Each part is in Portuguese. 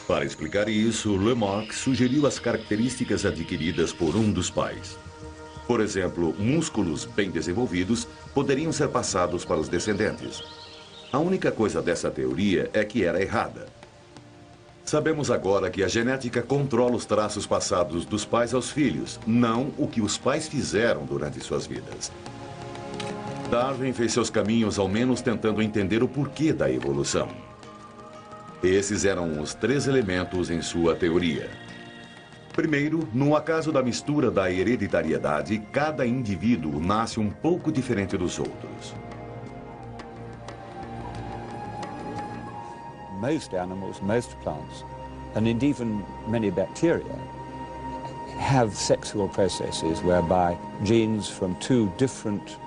Para explicar isso, Lamarck sugeriu as características adquiridas por um dos pais. Por exemplo, músculos bem desenvolvidos poderiam ser passados para os descendentes. A única coisa dessa teoria é que era errada. Sabemos agora que a genética controla os traços passados dos pais aos filhos, não o que os pais fizeram durante suas vidas. Darwin fez seus caminhos ao menos tentando entender o porquê da evolução. Esses eram os 3 elementos em sua teoria. Primeiro, no acaso da mistura da hereditariedade, cada indivíduo nasce um pouco diferente dos outros. Most animals, most plants, and indeed even many bacteria have sexual processes whereby genes from 2 different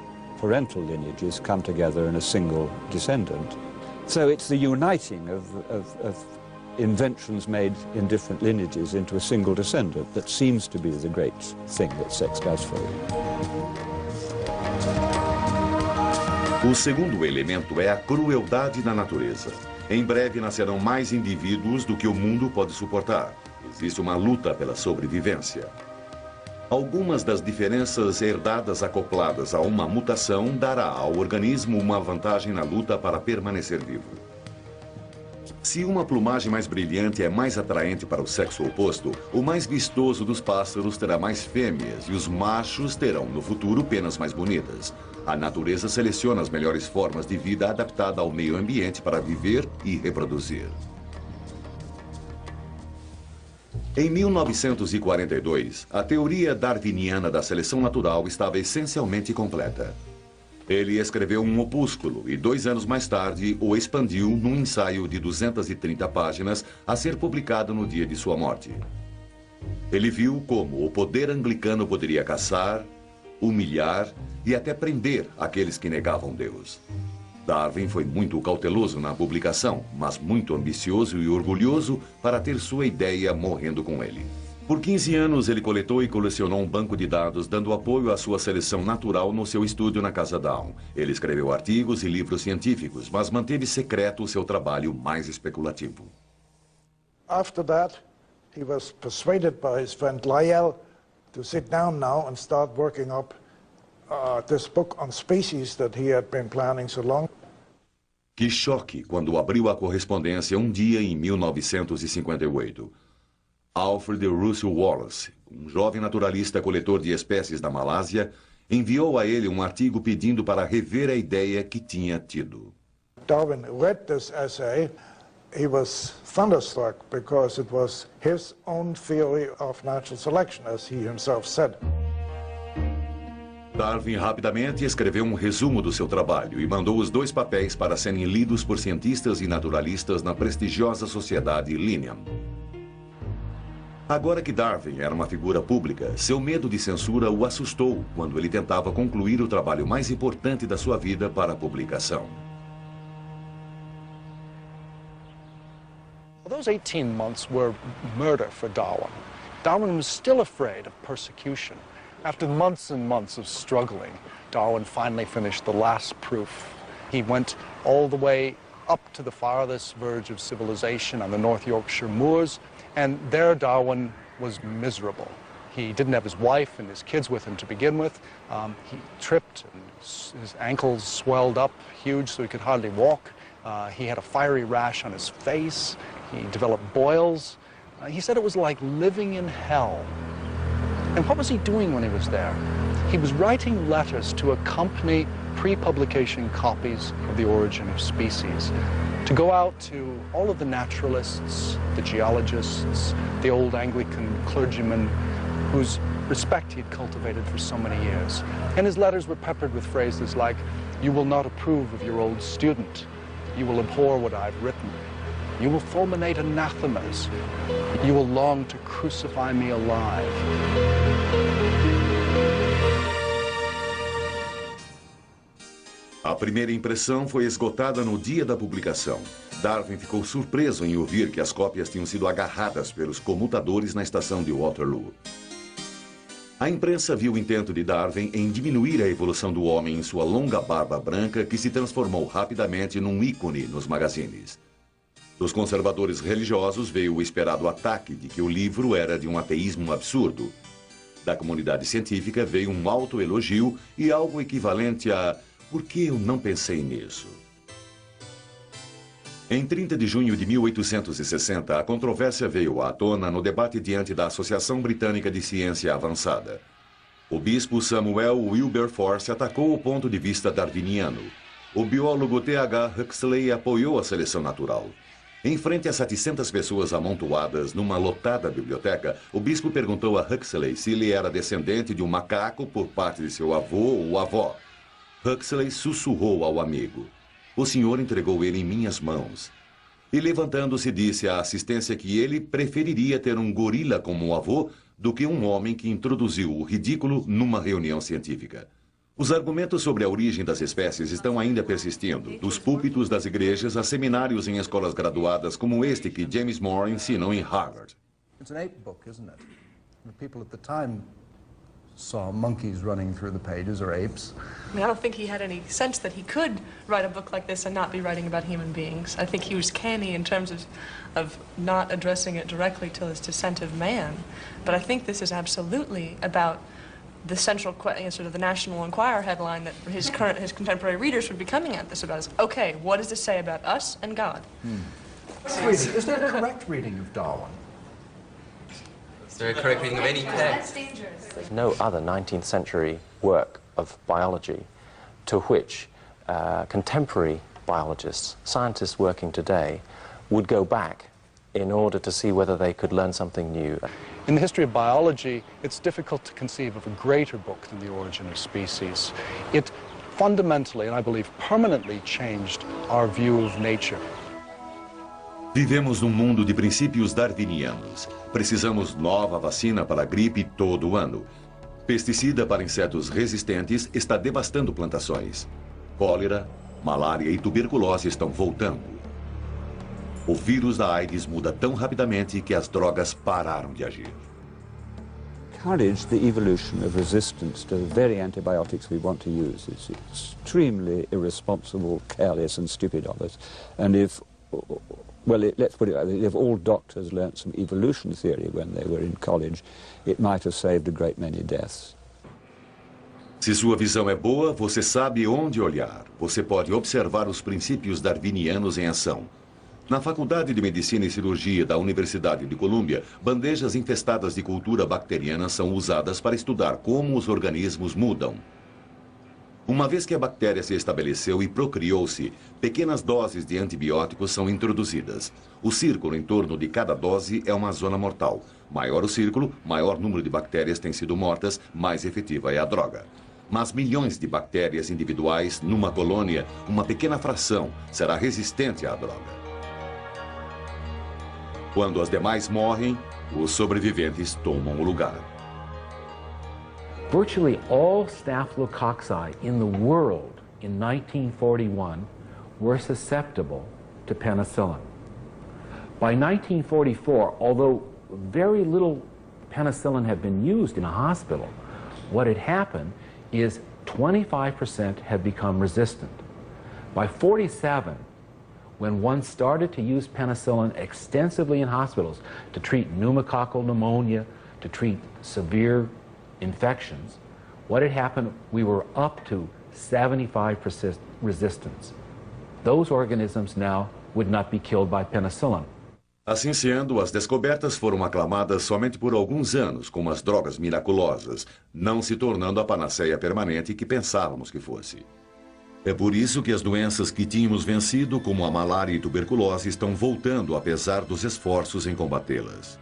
parental lineages come together in a single descendant. So it's the uniting of inventions made in different lineages into a single descendant that seems to be the great thing that sex does for you. O segundo elemento é a crueldade da natureza. Em breve nascerão mais indivíduos do que o mundo pode suportar. Existe uma luta pela sobrevivência. Algumas das diferenças herdadas acopladas a uma mutação dará ao organismo uma vantagem na luta para permanecer vivo. Se uma plumagem mais brilhante é mais atraente para o sexo oposto, o mais vistoso dos pássaros terá mais fêmeas e os machos terão, no futuro, penas mais bonitas. A natureza seleciona as melhores formas de vida adaptada ao meio ambiente para viver e reproduzir. Em 1942, a teoria darwiniana da seleção natural estava essencialmente completa. Ele escreveu um opúsculo e 2 anos mais tarde o expandiu num ensaio de 230 páginas a ser publicado no dia de sua morte. Ele viu como o poder anglicano poderia caçar, humilhar e até prender aqueles que negavam Deus. Darwin foi muito cauteloso na publicação, mas muito ambicioso e orgulhoso para ter sua ideia morrendo com ele. Por 15 anos, ele coletou e colecionou um banco de dados, dando apoio à sua seleção natural no seu estúdio na Casa Down. Ele escreveu artigos e livros científicos, mas manteve secreto o seu trabalho mais especulativo. After that, he was persuaded by his friend Lyell to sit down now and start working up this book on species that he had been planning so long. Que choque quando abriu a correspondência um dia em 1958. Alfred Russel Wallace, um jovem naturalista coletor de espécies da Malásia, enviou a ele um artigo pedindo para rever a ideia que tinha tido. Darwin read this essay. He was thunderstruck because it was his own theory of natural selection, as he himself said. Darwin rapidamente escreveu um resumo do seu trabalho e mandou os 2 papéis para serem lidos por cientistas e naturalistas na prestigiosa sociedade Linnean. Agora que Darwin era uma figura pública, seu medo de censura o assustou quando ele tentava concluir o trabalho mais importante da sua vida para a publicação. Those 18 months were murder for Darwin. Darwin was still afraid of persecution. After months and months of struggling, Darwin finally finished the last proof. He went all the way up to the farthest verge of civilization on the North Yorkshire moors, and there Darwin was miserable. He didn't have his wife and his kids with him to begin with. He tripped, and his ankles swelled up huge so he could hardly walk. He had a fiery rash on his face. He developed boils. He said it was like living in hell. And what was he doing when he was there? He was writing letters to accompany pre-publication copies of The Origin of Species, to go out to all of the naturalists, the geologists, the old Anglican clergymen whose respect he had cultivated for so many years. And his letters were peppered with phrases like, "You will not approve of your old student. You will abhor what I've written. You will fulminate anathemas. You will long to crucify me alive." A primeira impressão foi esgotada no dia da publicação. Darwin ficou surpreso em ouvir que as cópias tinham sido agarradas pelos comutadores na estação de Waterloo. A imprensa viu o intento de Darwin em diminuir a evolução do homem em sua longa barba branca, que se transformou rapidamente num ícone nos magazines. Dos conservadores religiosos veio o esperado ataque de que o livro era de um ateísmo absurdo. Da comunidade científica veio um autoelogio e algo equivalente a "por que eu não pensei nisso?". Em 30 de junho de 1860, a controvérsia veio à tona no debate diante da Associação Britânica de Ciência Avançada. O bispo Samuel Wilberforce atacou o ponto de vista darwiniano. O biólogo T.H. Huxley apoiou a seleção natural. Em frente a 700 pessoas amontoadas numa lotada biblioteca, o bispo perguntou a Huxley se ele era descendente de um macaco por parte de seu avô ou avó. Huxley sussurrou ao amigo: "O senhor entregou ele em minhas mãos." E levantando-se disse à assistência que ele preferiria ter um gorila como avô do que um homem que introduziu o ridículo numa reunião científica. Os argumentos sobre a origem das espécies estão ainda persistindo, dos púlpitos das igrejas a seminários em escolas graduadas como este que James Moore ensinou em Harvard. It's an ape book, isn't it? The people at the time saw monkeys running through the pages, or apes. I mean, I don't think he had any sense that he could write a book like this and not be writing about human beings. I think he was canny in terms of not addressing it directly to his descent of man. But I think this is absolutely about the central sort of the National Enquirer headline that his contemporary readers would be coming at this about is, okay, what does this say about us and God? Is there a correct reading of Darwin? Is there a correct reading of any text? There's no other 19th century work of biology to which contemporary biologists, scientists working today, would go back in order to see whether they could learn something new. In the history of biology, it's difficult to conceive of a greater book than The Origin of Species. It fundamentally, and I believe permanently, changed our view of nature. Vivemos num mundo de princípios darwinianos. Precisamos nova vacina para a gripe todo ano. Pesticida para insetos resistentes está devastando plantações. Cólera, malária e tuberculose estão voltando. O vírus da AIDS muda tão rapidamente que as drogas pararam de agir. Encourage the evolution of resistance to the very antibiotics we want to use. It's extremely irresponsible, careless and stupid of us. And if, well, let's put it like this, if all doctors learnt some evolution theory when they were in college, it might have saved a great many deaths. Se sua visão é boa, você sabe onde olhar. Você pode observar os princípios darwinianos em ação. Na Faculdade de Medicina e Cirurgia da Universidade de Colômbia, bandejas infestadas de cultura bacteriana são usadas para estudar como os organismos mudam. Uma vez que a bactéria se estabeleceu e procriou-se, pequenas doses de antibióticos são introduzidas. O círculo em torno de cada dose é uma zona mortal. Maior o círculo, maior número de bactérias têm sido mortas, mais efetiva é a droga. Mas milhões de bactérias individuais numa colônia, uma pequena fração será resistente à droga. Quando as demais morrem, os sobreviventes tomam o lugar. Virtually all Staphylococci in the world in 1941 were susceptible to penicillin. By 1944, although very little penicillin had been used in a hospital, what had happened is 25% had become resistant. By 47, when one started to use penicillin extensively in hospitals to treat pneumococcal pneumonia, to treat severe infections, what had happened, we were up to 75% resistance. Those organisms now would not be killed by penicillin. Assim sendo, as descobertas foram aclamadas somente por alguns anos como as drogas miraculosas, não se tornando a panaceia permanente que pensávamos que fosse. É por isso que as doenças que tínhamos vencido, como a malária e tuberculose, estão voltando apesar dos esforços em combatê-las.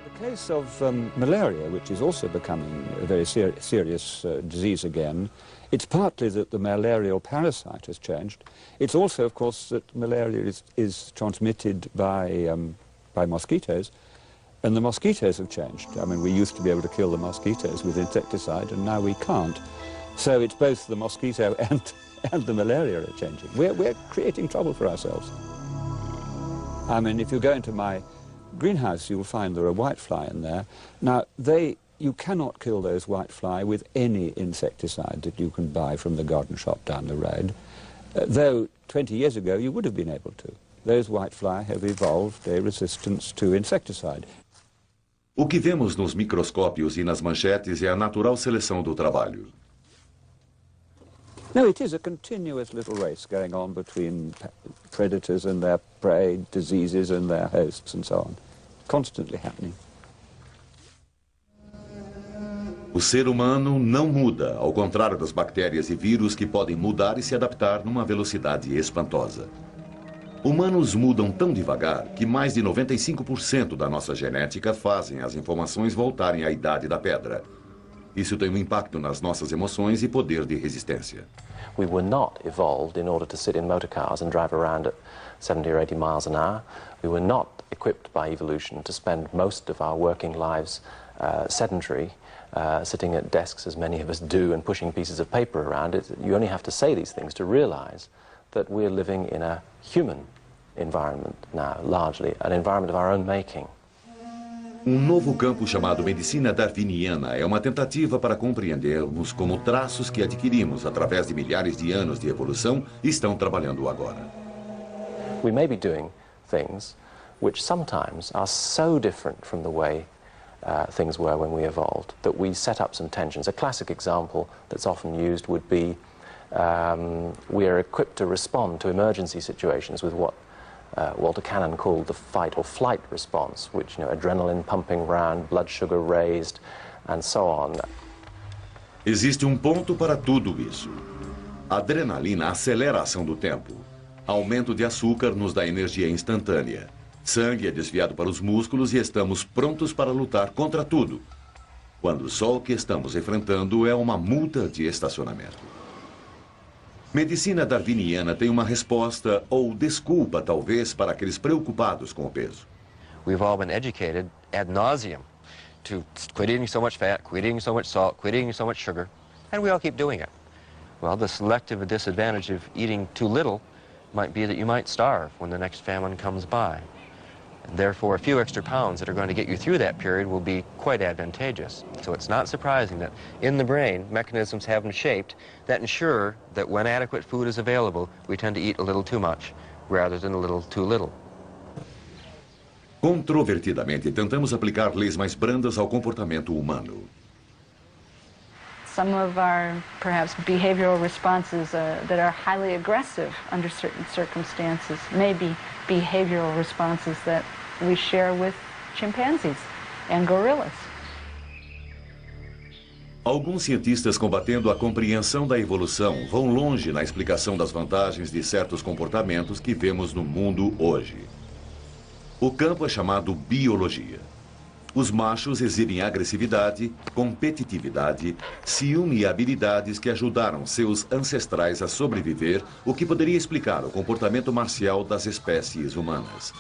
The case of malaria, which is also becoming a very serious disease again, it's partly that the malarial parasite has changed. It's also, of course, that malaria is transmitted by mosquitoes, and the mosquitoes have changed. I mean, we used to be able to kill the mosquitoes with insecticide, and now we can't. So it's both the mosquito and the malaria are changing. We're creating trouble for ourselves. I mean, if you go into my greenhouse, you'll find there are whitefly in there. Now, you cannot kill those whitefly with any insecticide that you can buy from the garden shop down the road. though 20 years ago you would have been able to. Those whitefly have evolved a resistance to insecticide. O que vemos nos microscópios e nas manchetes é a natural seleção do trabalho. No, it is a continuous little race going on between predators and their prey, diseases and their hosts and so on. Constantly happening. O ser humano não muda, ao contrário das bactérias e vírus que podem mudar e se adaptar numa velocidade espantosa. Humanos mudam tão devagar que mais de 95% da nossa genética fazem as informações voltarem à idade da pedra. Isso tem um impacto nas nossas emoções e poder de resistência. We were not evolved in order to sit in motor cars and drive around at 70 or 80 miles an hour. We were not equipped by evolution to spend most of our working lives sedentary, sitting at desks as many of us do and pushing pieces of paper around. You only have to say these things to realize that we're living in a human environment now, largely, an environment of our own making. Novo campo chamado medicina darwiniana é uma tentativa para compreendermos como traços que adquirimos através de milhares de anos de evolução estão trabalhando agora. We may be doing things which sometimes are so different from the way things were when we evolved that we set up some tensions. A classic example that's often used would be we are equipped to respond to emergency situations with what Walter Cannon called the fight or flight response, which, adrenaline pumping round, blood sugar raised, and so on. Existe ponto para tudo isso. A adrenalina acelera a ação do tempo. Aumento de açúcar nos dá energia instantânea. Sangue é desviado para os músculos e estamos prontos para lutar contra tudo. Quando só o que estamos enfrentando é uma multa de estacionamento. Medicina darwiniana tem uma resposta ou desculpa, talvez, para aqueles preocupados com o peso. We've all been educated ad nauseum to quit eating so much fat, quit eating so much salt, quit eating so much sugar, and we all keep doing it. Well, the selective disadvantage of eating too little might be that you might starve when the next famine comes by. And therefore, a few extra pounds that are going to get you through that period will be quite advantageous. So it's not surprising that in the brain, mechanisms have been shaped that ensure that when adequate food is available, we tend to eat a little too much rather than a little too little. Controvertidamente, tentamos aplicar leis mais brandas ao comportamento humano. Some of our, perhaps, behavioral responses that are highly aggressive under certain circumstances may be behavioral responses that we share with chimpanzees and gorillas. Alguns cientistas combatendo a compreensão da evolução vão longe na explicação das vantagens de certos comportamentos que vemos no mundo hoje. O campo é chamado biologia. Os machos exibem agressividade, competitividade, ciúme e habilidades que ajudaram seus ancestrais a sobreviver, o que poderia explicar o comportamento marcial das espécies humanas.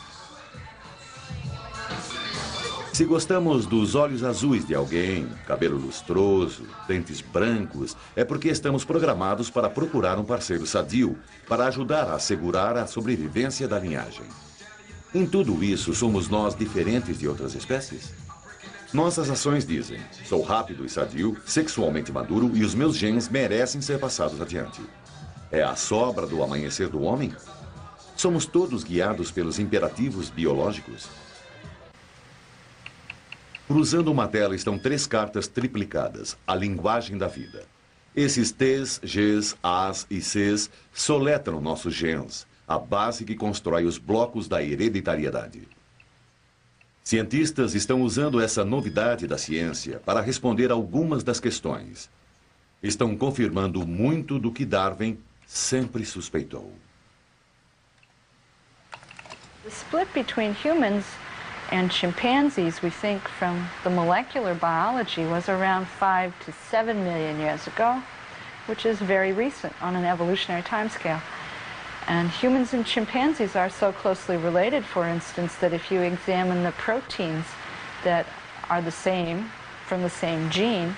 Se gostamos dos olhos azuis de alguém, cabelo lustroso, dentes brancos, é porque estamos programados para procurar um parceiro sadio, para ajudar a assegurar a sobrevivência da linhagem. Em tudo isso, somos nós diferentes de outras espécies? Nossas ações dizem, sou rápido e sadio, sexualmente maduro e os meus genes merecem ser passados adiante. É a sobra do amanhecer do homem? Somos todos guiados pelos imperativos biológicos? Cruzando uma tela estão 3 cartas triplicadas, a linguagem da vida. Esses T's, G's, A's e C's soletram nossos genes, a base que constrói os blocos da hereditariedade. Cientistas estão usando essa novidade da ciência para responder algumas das questões. Estão confirmando muito do que Darwin sempre suspeitou. The split between humans and chimpanzees, we think, from the molecular biology was around 5 to 7 million years ago, which is very recent on an evolutionary timescale. And humans and chimpanzees are so closely related, for instance, that if you examine the proteins that are the same, from the same gene,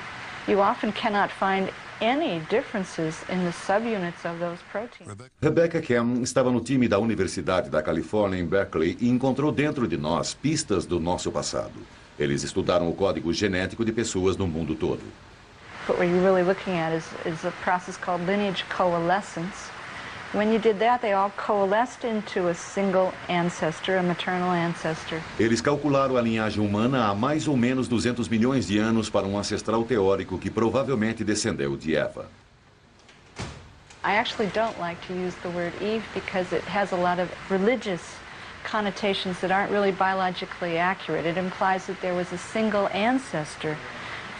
you often cannot find any differences in the subunits of those proteins. Rebecca Kem estava no time da Universidade da Califórnia em Berkeley e encontrou dentro de nós pistas do nosso passado. Eles estudaram o código genético de pessoas no mundo todo. What we're really looking at is a process called lineage coalescence, When you did that, they all coalesced into a single ancestor, a maternal ancestor. Eles calcularam a linhagem humana há mais ou menos 200 milhões de anos para um ancestral teórico que provavelmente descendeu de Eva. I actually don't like to use the word Eve because it has a lot of religious connotations that aren't really biologically accurate. It implies that there was a single ancestor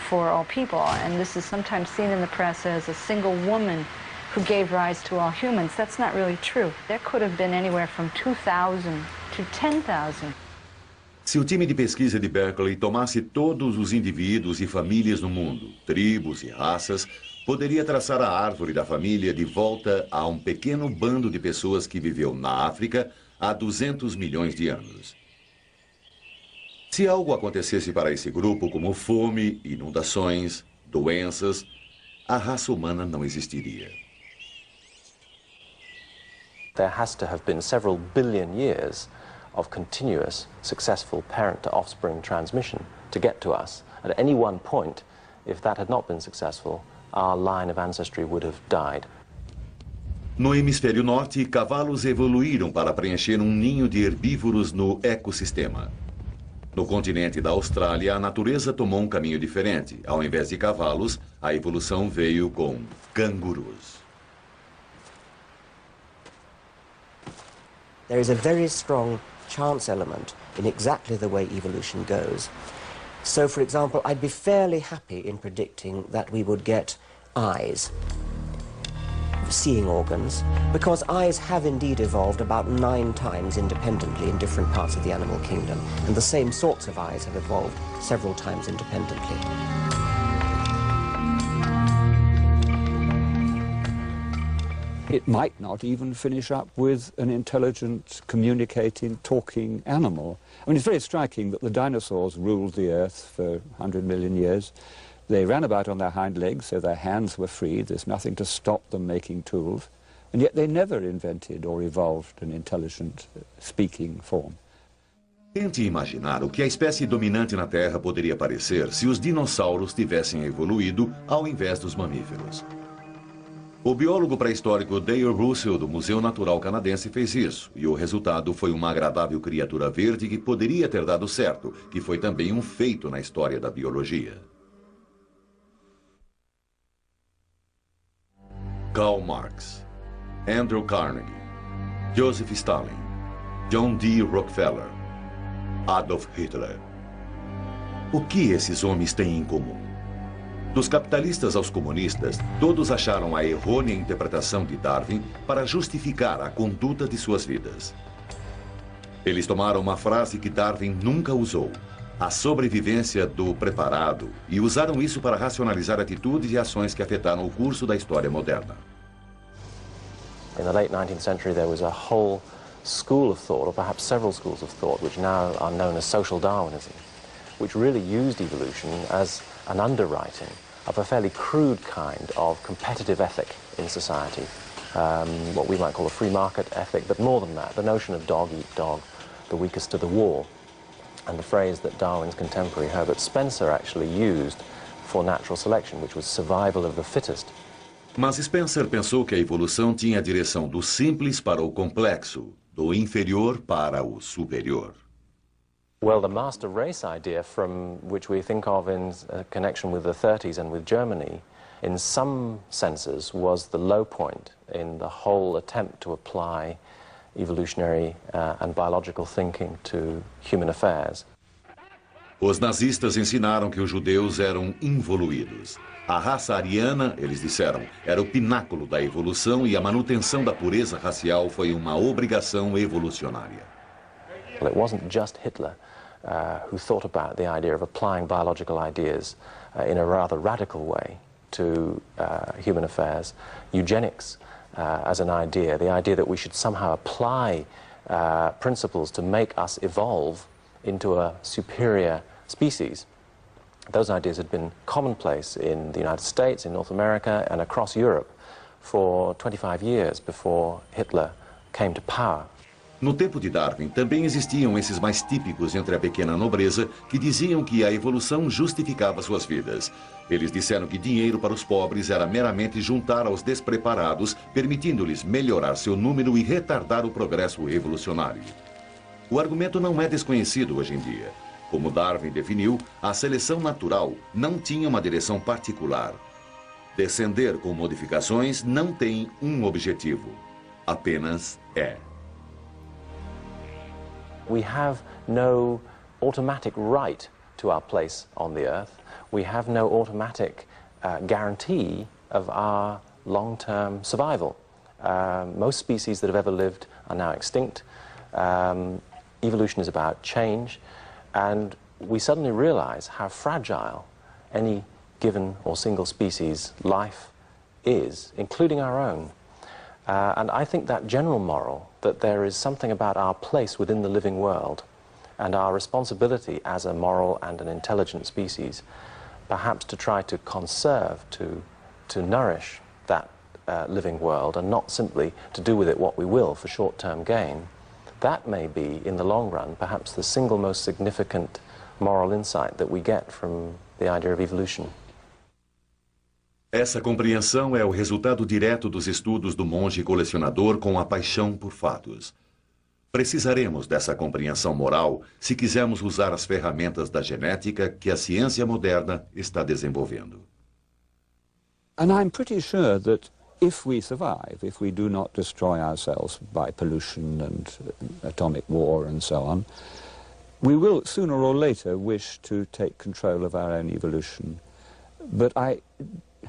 for all people, and this is sometimes seen in the press as a single woman who gave rise to all humans. That's not really true. There could have been anywhere from 2,000 to 10,000. Se o time de pesquisa de Berkeley tomasse todos os indivíduos e famílias no mundo, tribos e raças, poderia traçar a árvore da família de volta a um pequeno bando de pessoas que viveu na África há 200 milhões de anos. Se algo acontecesse para esse grupo, como fome, inundações, doenças, a raça humana não existiria. There has to have been several billion years of continuous, successful parent-to-offspring transmission to get to us. At any one point, if that had not been successful, our line of ancestry would have died. No hemisfério norte, cavalos evoluíram para preencher um ninho de herbívoros no ecossistema. No continente da Austrália, a natureza tomou um caminho diferente. Ao invés de cavalos, a evolução veio com cangurus. There is a very strong chance element in exactly the way evolution goes. So, for example, I'd be fairly happy in predicting that we would get eyes, seeing organs, because eyes have indeed evolved about 9 times independently in different parts of the animal kingdom, and the same sorts of eyes have evolved several times independently. It might not even finish up with an intelligent, communicating, talking animal. I mean, it's very striking that the dinosaurs ruled the Earth for 100 million years. They ran about on their hind legs, so their hands were free. There's nothing to stop them making tools. And yet they never invented or evolved an intelligent, speaking form. Tente imaginar o que a espécie dominante na Terra poderia parecer se os dinossauros tivessem evoluído ao invés dos mamíferos. O biólogo pré-histórico Dale Russell, do Museu Natural Canadense, fez isso, e o resultado foi uma agradável criatura verde que poderia ter dado certo, que foi também um feito na história da biologia. Karl Marx, Andrew Carnegie, Joseph Stalin, John D. Rockefeller, Adolf Hitler. O que esses homens têm em comum? Dos capitalistas aos comunistas, todos acharam a errônea interpretação de Darwin para justificar a conduta de suas vidas. Eles tomaram uma frase que Darwin nunca usou, a sobrevivência do preparado, e usaram isso para racionalizar atitudes e ações que afetaram o curso da história moderna. In the late 19th century, there was a whole school of thought, or perhaps several schools of thought, which now are known as social Darwinism, which really used evolution as an underwriting of a fairly crude kind of competitive ethic in society, what we might call a free market ethic, but more than that, the notion of dog eat dog, the weakest to the wall, and the phrase that Darwin's contemporary Herbert Spencer actually used for natural selection, which was survival of the fittest. Mas Spencer pensou que a evolução tinha a direção do simples para o complexo, do inferior para o superior. Well, the master race idea, from which we think of in connection with the 30s and with Germany, in some senses was the low point in the whole attempt to apply evolutionary and biological thinking to human affairs. Os nazistas ensinaram que os judeus eram involuídos. A raça ariana, eles disseram, era o pináculo da evolução e a manutenção da pureza racial foi uma obrigação evolucionária. Well, it wasn't just Hitler who thought about the idea of applying biological ideas in a rather radical way to human affairs. Eugenics as an idea, the idea that we should somehow apply principles to make us evolve into a superior species. Those ideas had been commonplace in the United States, in North America, and across Europe for 25 years before Hitler came to power. No tempo de Darwin, também existiam esses mais típicos entre a pequena nobreza que diziam que a evolução justificava suas vidas. Eles disseram que dinheiro para os pobres era meramente juntar aos despreparados, permitindo-lhes melhorar seu número e retardar o progresso evolucionário. O argumento não é desconhecido hoje em dia. Como Darwin definiu, a seleção natural não tinha uma direção particular. Descender com modificações não tem um objetivo. Apenas é. We have no automatic right to our place on the Earth. We have no automatic guarantee of our long-term survival. Most species that have ever lived are now extinct. Evolution is about change, and we suddenly realize how fragile any given or single species life is, including our own. And I think that general moral, that there is something about our place within the living world and our responsibility as a moral and an intelligent species, perhaps to try to conserve, to nourish that living world and not simply to do with it what we will for short-term gain, that may be, in the long run, perhaps the single most significant moral insight that we get from the idea of evolution. Essa compreensão é o resultado direto dos estudos do monge colecionador com a paixão por fatos. Precisaremos dessa compreensão moral se quisermos usar as ferramentas da genética que a ciência moderna está desenvolvendo. And I'm pretty sure that if we survive, if we do not destroy ourselves by pollution and atomic war and so on, we will sooner or later wish to take control of our own evolution. But I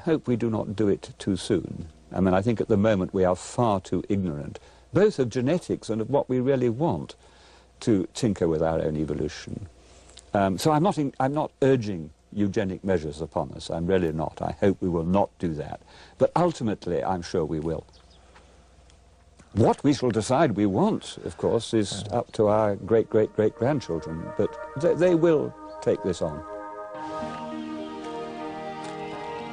hope we do not do it too soon. I mean, I think at the moment we are far too ignorant, both of genetics and of what we really want, to tinker with our own evolution. So I'm not urging eugenic measures upon us. I'm really not. I hope we will not do that. But ultimately, I'm sure we will. What we shall decide we want, of course, is up to our great-great-great-grandchildren, but they will take this on.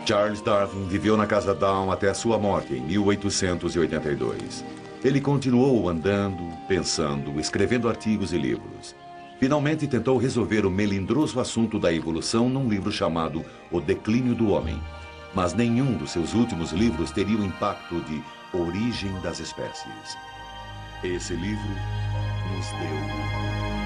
Charles Darwin viveu na Casa Down até a sua morte em 1882. Ele continuou andando, pensando, escrevendo artigos e livros. Finalmente tentou resolver o melindroso assunto da evolução num livro chamado O Declínio do Homem. Mas nenhum dos seus últimos livros teria o impacto de Origem das Espécies. Esse livro nos deu